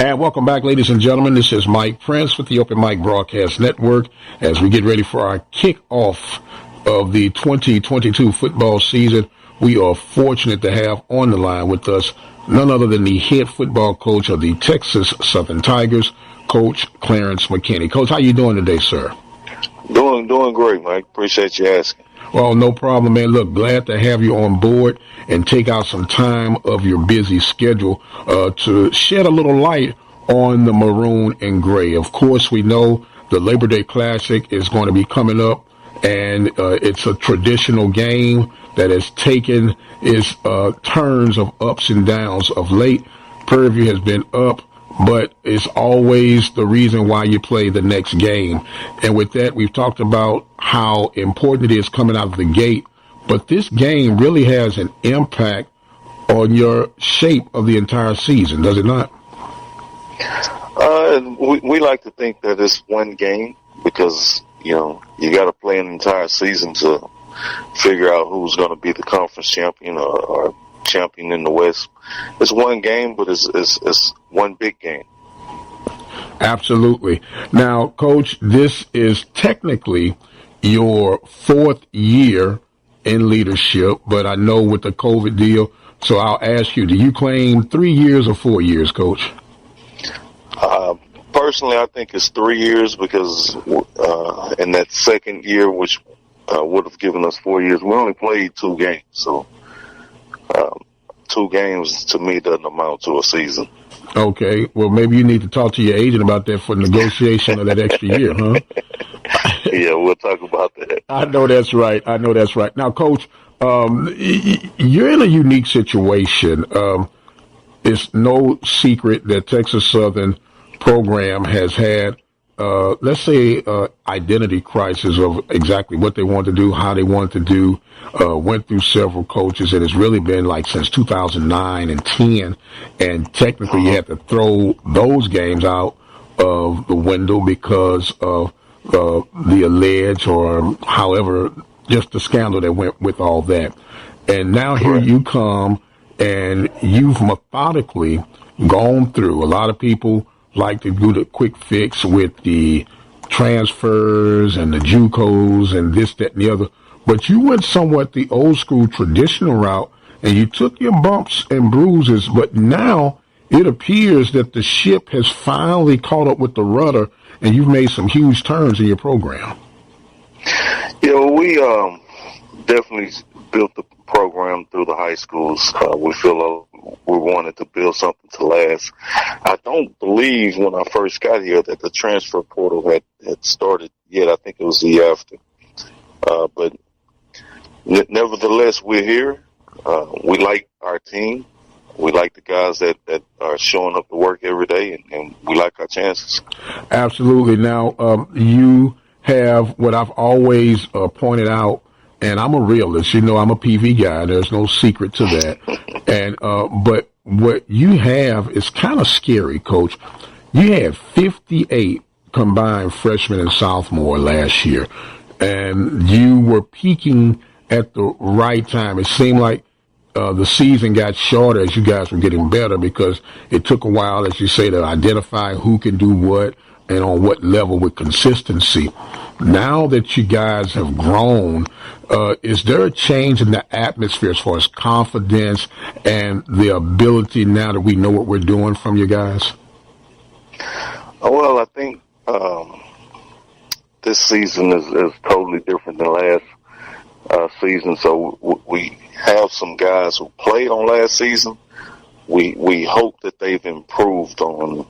And welcome back, ladies and gentlemen. This is Mike Prince with the Open Mic Broadcast Network as we get ready for our kickoff of the 2022 football season. We are fortunate to have on the line with us none other than the head football coach of the Texas Southern Tigers, Coach Clarence McKinney. Coach, how you doing today, sir? Doing great, Mike. Appreciate you asking. Well, no problem, man. Look, glad to have you on board and take out some time of your busy schedule to shed a little light on the maroon and gray. Of course, we know the Labor Day Classic is going to be coming up, and it's a traditional game that has taken its turns of ups and downs. Of late, Prairie View has been up, but it's always the reason why you play the next game. And with that, we've talked about how important it is coming out of the gate, but this game really has an impact on your shape of the entire season, does it not? We like to think that it's one game because, you got to play an entire season to figure out who's going to be the conference champion or champion in the West. It's one game, but it's one big game. Absolutely. Now, Coach, this is technically your fourth year in leadership, but I know with the COVID deal, so I'll ask you, do you claim 3 years or 4 years, Coach? Personally, I think it's 3 years because in that second year, which would have given us 4 years, we only played 2 games. So 2 games to me doesn't amount to a season. Okay. Well, maybe you need to talk to your agent about that for negotiation of that extra year, huh? Yeah, we'll talk about that. I know that's right. Now, Coach, you're in a unique situation. It's no secret that Texas Southern program has had, let's say, identity crisis of exactly what they want to do, how they want to do, went through several coaches, and it's really been like since 2009 and 10, and technically you had to throw those games out of the window because of the alleged or however, just the scandal that went with all that. And now here you come, and you've methodically gone through. A lot of people like to do the quick fix with the transfers and the JUCOs and this, that, and the other. But you went somewhat the old school traditional route, and you took your bumps and bruises. But now it appears that the ship has finally caught up with the rudder, and you've made some huge turns in your program. Yeah, we definitely built the program through the high schools. We feel we wanted to build something to last. I don't believe when I first got here that the transfer portal had started yet. I think it was the year after. But nevertheless, we're here. We like our team. We like the guys that are showing up to work every day, and we like our chances. Absolutely. Now, you have what I've always pointed out, and I'm a realist. I'm a PV guy. There's no secret to that. And but what you have is kind of scary, Coach. You had 58 combined freshmen and sophomore last year, and you were peaking at the right time. It seemed like the season got shorter as you guys were getting better because it took a while, as you say, to identify who can do what and on what level with consistency. Now that you guys have grown, is there a change in the atmosphere as far as confidence and the ability now that we know what we're doing from you guys? Well, I think this season is totally different than last season. So we have some guys who played on last season. We hope that they've improved on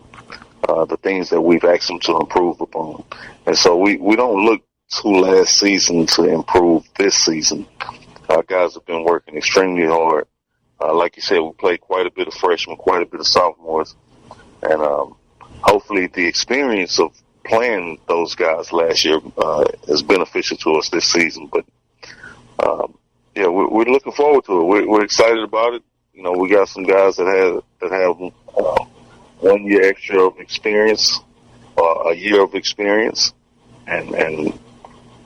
the things that we've asked them to improve upon. And so we don't look to last season to improve this season. Our guys have been working extremely hard. Like you said, we played quite a bit of freshmen, quite a bit of sophomores. And hopefully the experience of playing those guys last year is beneficial to us this season. But, yeah, we're looking forward to it. We're excited about it. We got some guys that have 1 year extra of experience, a year of experience, and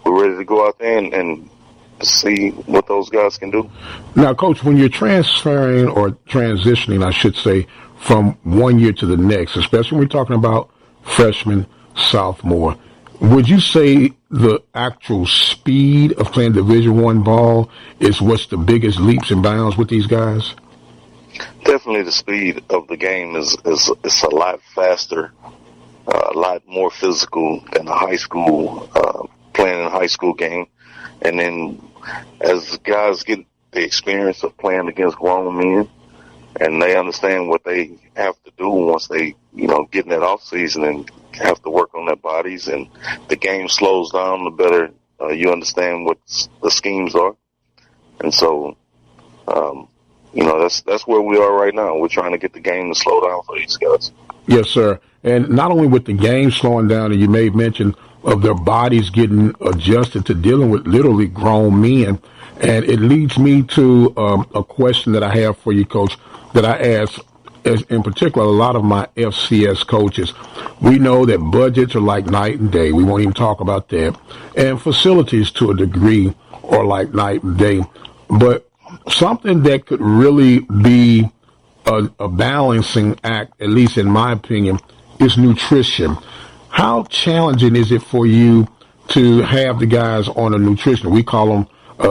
we're ready to go out there and see what those guys can do. Now, Coach, when you're transferring or transitioning, I should say, from one year to the next, especially when we're talking about freshman, sophomore. Would you say the actual speed of playing Division I ball is what's the biggest leaps and bounds with these guys? Definitely, the speed of the game is a lot faster, a lot more physical than a high school playing in a high school game. And then as guys get the experience of playing against grown men, and they understand what they have to do once they, get in that off season and have to work on their bodies, and the game slows down, the better you understand what the schemes are. And so, that's where we are right now. We're trying to get the game to slow down for these guys. Yes, sir. And not only with the game slowing down, and you made mention of their bodies getting adjusted to dealing with literally grown men. And it leads me to a question that I have for you, Coach, that I ask, in particular, a lot of my FCS coaches. We know that budgets are like night and day. We won't even talk about that. And facilities to a degree are like night and day. But something that could really be a balancing act, at least in my opinion, is nutrition. How challenging is it for you to have the guys on a nutrition? We call them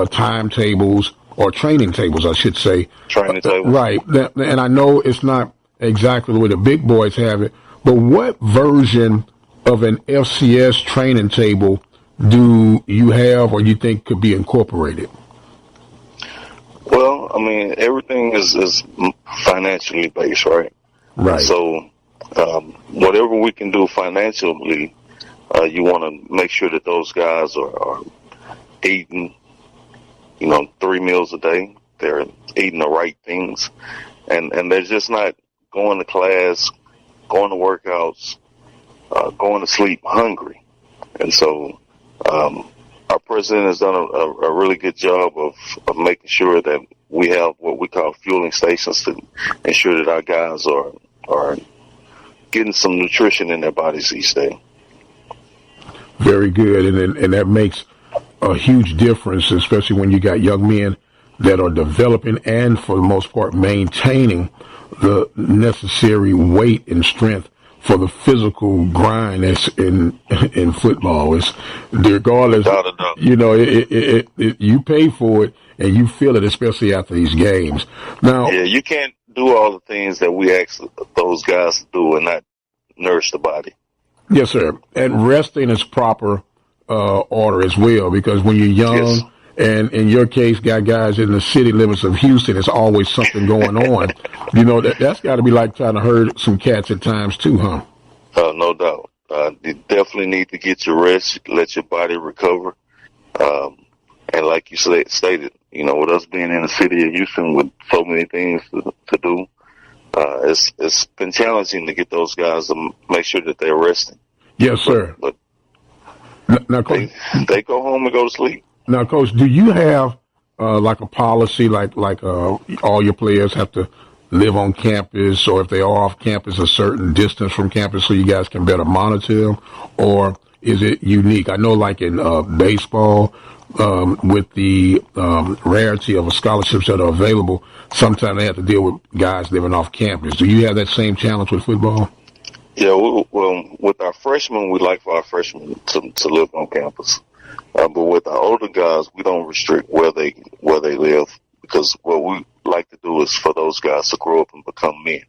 timetables or training tables, I should say. Training tables. Right. And I know it's not exactly the way the big boys have it, but what version of an FCS training table do you have or you think could be incorporated? Well, I mean, everything is financially based, right? Right. So whatever we can do financially, you want to make sure that those guys are eating, 3 meals a day. They're eating the right things. And they're just not going to class, going to workouts, going to sleep hungry. And so our president has done a really good job of making sure that we have what we call fueling stations to ensure that our guys are getting some nutrition in their bodies each day. Very good. And that makes a huge difference, especially when you got young men that are developing and, for the most part, maintaining the necessary weight and strength for the physical grind that's in football. It's regardless, you pay for it and you feel it, especially after these games. Now, yeah, you can't do all the things that we ask those guys to do and not nourish the body. Yes, sir. And resting is proper order as well, because when you're young, yes, and in your case, got guys in the city limits of Houston, there's always something going on. That's got to be like trying to herd some cats at times too, huh? No doubt. You definitely need to get your rest, let your body recover. And like you stated, with us being in the city of Houston with so many things to do, it's been challenging to get those guys to make sure that they're resting. Yes, sir. But now, Coach, they go home and go to sleep. Now, Coach, do you have like a policy, like all your players have to live on campus, or if they are off campus, a certain distance from campus, so you guys can better monitor them, or is it unique? I know, like in baseball, with the rarity of scholarships that are available, sometimes they have to deal with guys living off campus. Do you have that same challenge with football? Yeah, well, with our freshmen, we like for our freshmen to live on campus. But with our older guys, we don't restrict where they live, because what we like to do is for those guys to grow up and become men.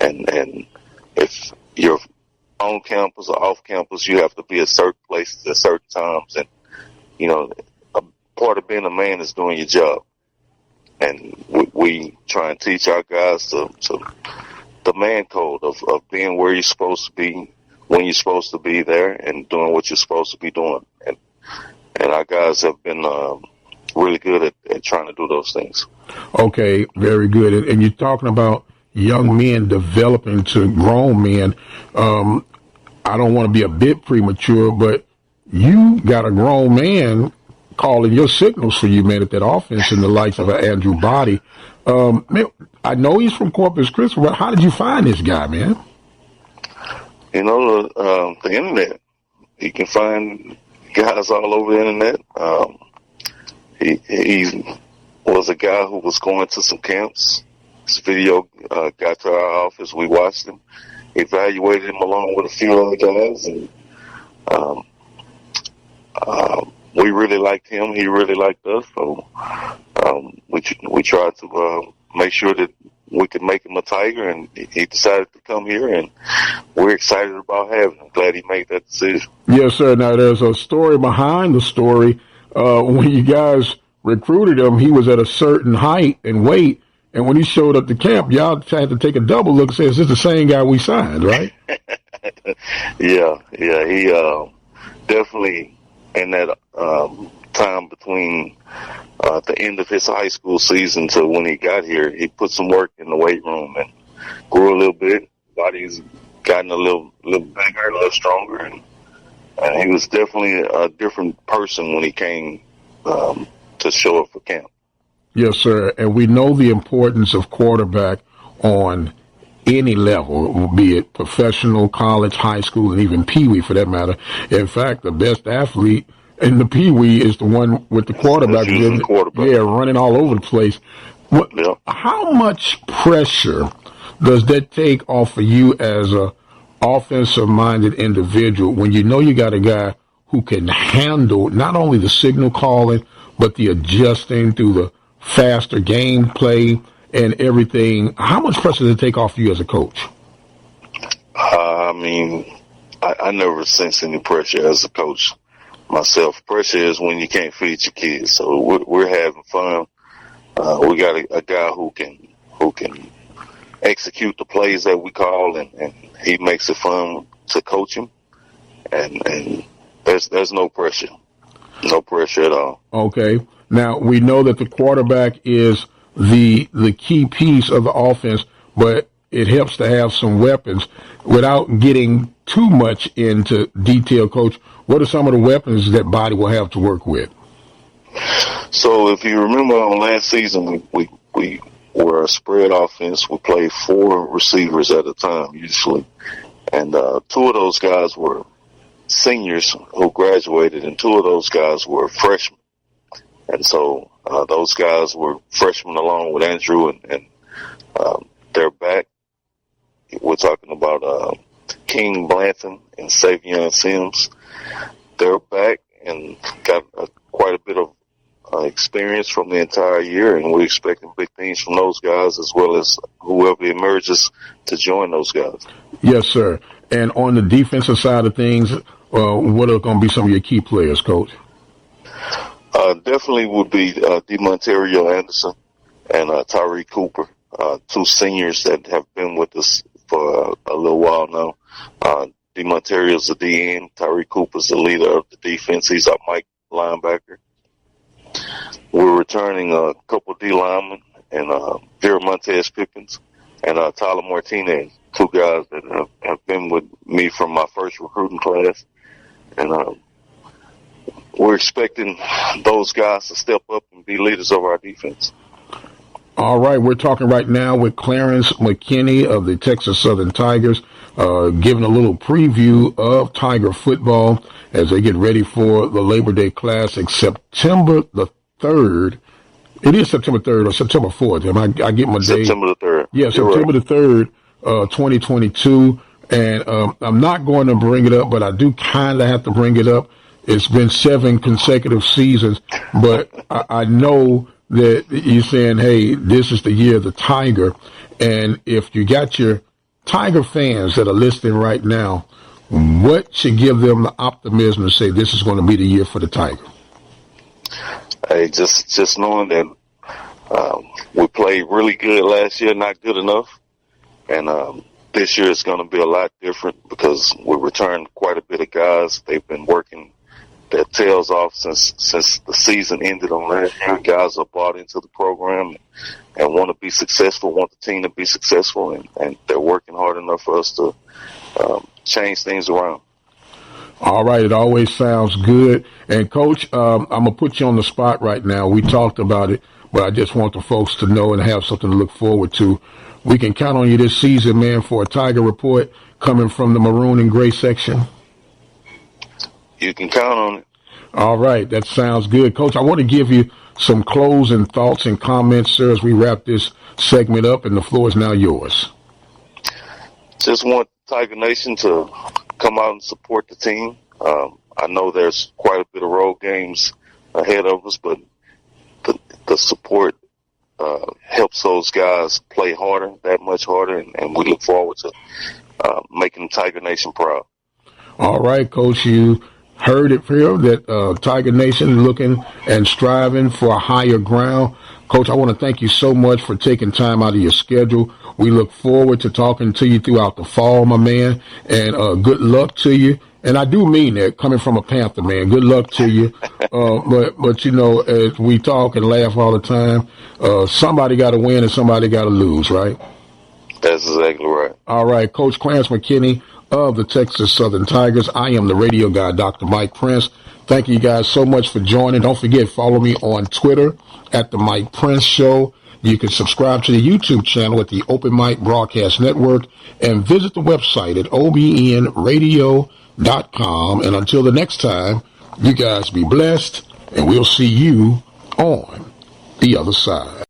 And if you're on campus or off campus, you have to be at certain places at certain times. And, a part of being a man is doing your job. And we try and teach our guys to the man code of being where you're supposed to be, when you're supposed to be there, and doing what you're supposed to be doing. And our guys have been really good at trying to do those things. Okay, very good. And you're talking about young men developing to grown men. I don't want to be a bit premature, but you got a grown man calling your signals for you, man, at that offense in the likes of Andrew Body. Man, I know he's from Corpus Christi, but how did you find this guy, man? The internet. You can find guys all over the internet. He was a guy who was going to some camps This video got to our office. We watched him, evaluated him along with a few other guys, and we really liked him. He really liked us. So we tried to make sure that we could make him a Tiger, and he decided to come here, and we're excited about having him. Glad he made that decision. Yes, sir. Now, there's a story behind the story. When you guys recruited him, he was at a certain height and weight, and when he showed up to camp, y'all had to take a double look and say, is this the same guy we signed, right? Yeah. He definitely, in that time between the end of his high school season to when he got here, he put some work in the weight room and grew a little bit. Body's gotten a little bigger, a little stronger, and he was definitely a different person when he came to show up for camp. Yes, sir. And we know the importance of quarterback on any level, be it professional, college, high school, and even Pee-wee for that matter. In fact, the best athlete in the Pee-wee is the one with the quarterback. Yeah, running all over the place. How much pressure does that take off of you as a offensive-minded individual when you know you got a guy who can handle not only the signal calling, but the adjusting through the faster gameplay and everything? How much pressure does it take off you as a coach? I never sense any pressure as a coach myself. Pressure is when you can't feed your kids. So we're having fun. We got a guy who can execute the plays that we call, and he makes it fun to coach him. And there's no pressure. No pressure at all. Okay. Now, we know that the quarterback is the key piece of the offense, but it helps to have some weapons. Without getting too much into detail, Coach, what are some of the weapons that Body will have to work with? So if you remember on last season, we were a spread offense. We played 4 receivers at a time usually. And 2 of those guys were seniors who graduated, and 2 of those guys were freshmen. And so those guys were freshmen along with Andrew, and they're back. We're talking about King Blanton and Savion Sims. They're back and got quite a bit of experience from the entire year, and we're expecting big things from those guys as well as whoever emerges to join those guys. Yes, sir. And on the defensive side of things, what are going to be some of your key players, Coach? Definitely would be DeMonterio Anderson and Tyree Cooper, 2 seniors that have been with us for a little while now. DeMonterio's the DN. Tyree Cooper's the leader of the defense. He's our Mike linebacker. We're returning a couple of D linemen and Vera Montez Pippins and Tyler Martinez, 2 guys that have been with me from my first recruiting class. And we're expecting those guys to step up and be leaders of our defense. All right, we're talking right now with Clarence McKinney of the Texas Southern Tigers, giving a little preview of Tiger football as they get ready for the Labor Day Classic, September the 3rd. It is September 3rd or September 4th. I get my day. September the 3rd. Yeah, September the 3rd, 2022. And I'm not going to bring it up, but I do kind of have to bring it up. It's been 7 consecutive seasons, but I know that you're saying, hey, this is the year of the Tiger. And if you got your Tiger fans that are listening right now, what should give them the optimism to say this is going to be the year for the Tiger? Hey, just knowing that we played really good last year, not good enough. And this year it's going to be a lot different because we returned quite a bit of guys. They've been working their tails off since the season ended on last year. Guys are bought into the program and want to be successful, want the team to be successful, and they're working hard enough for us to change things around. All right, it always sounds good. And, Coach, I'm going to put you on the spot right now. We talked about it, but I just want the folks to know and have something to look forward to. We can count on you this season, man, for a Tiger report coming from the maroon and gray section. You can count on it. All right, that sounds good. Coach, I want to give you some closing thoughts and comments, sir, as we wrap this segment up, and the floor is now yours. Just want Tiger Nation to come out and support the team. I know there's quite a bit of road games ahead of us, but the support helps those guys play harder, that much harder, and we look forward to making Tiger Nation proud. All right, Coach, you heard it here that Tiger Nation looking and striving for a higher ground. Coach, I want to thank you so much for taking time out of your schedule. We look forward to talking to you throughout the fall, my man, and good luck to you. And I do mean that, coming from a Panther, man. Good luck to you. But you know, as we talk and laugh all the time, somebody got to win and somebody got to lose, right? That's exactly right. All right, Coach Clarence McKinney of the Texas Southern Tigers. I am the radio guy, Dr. Mike Prince. Thank you guys so much for joining. Don't forget, follow me on Twitter at the Mike Prince Show. You can subscribe to the YouTube channel at the Open Mic Broadcast Network and visit the website at obnradio.com. And until the next time, you guys be blessed, and we'll see you on the other side.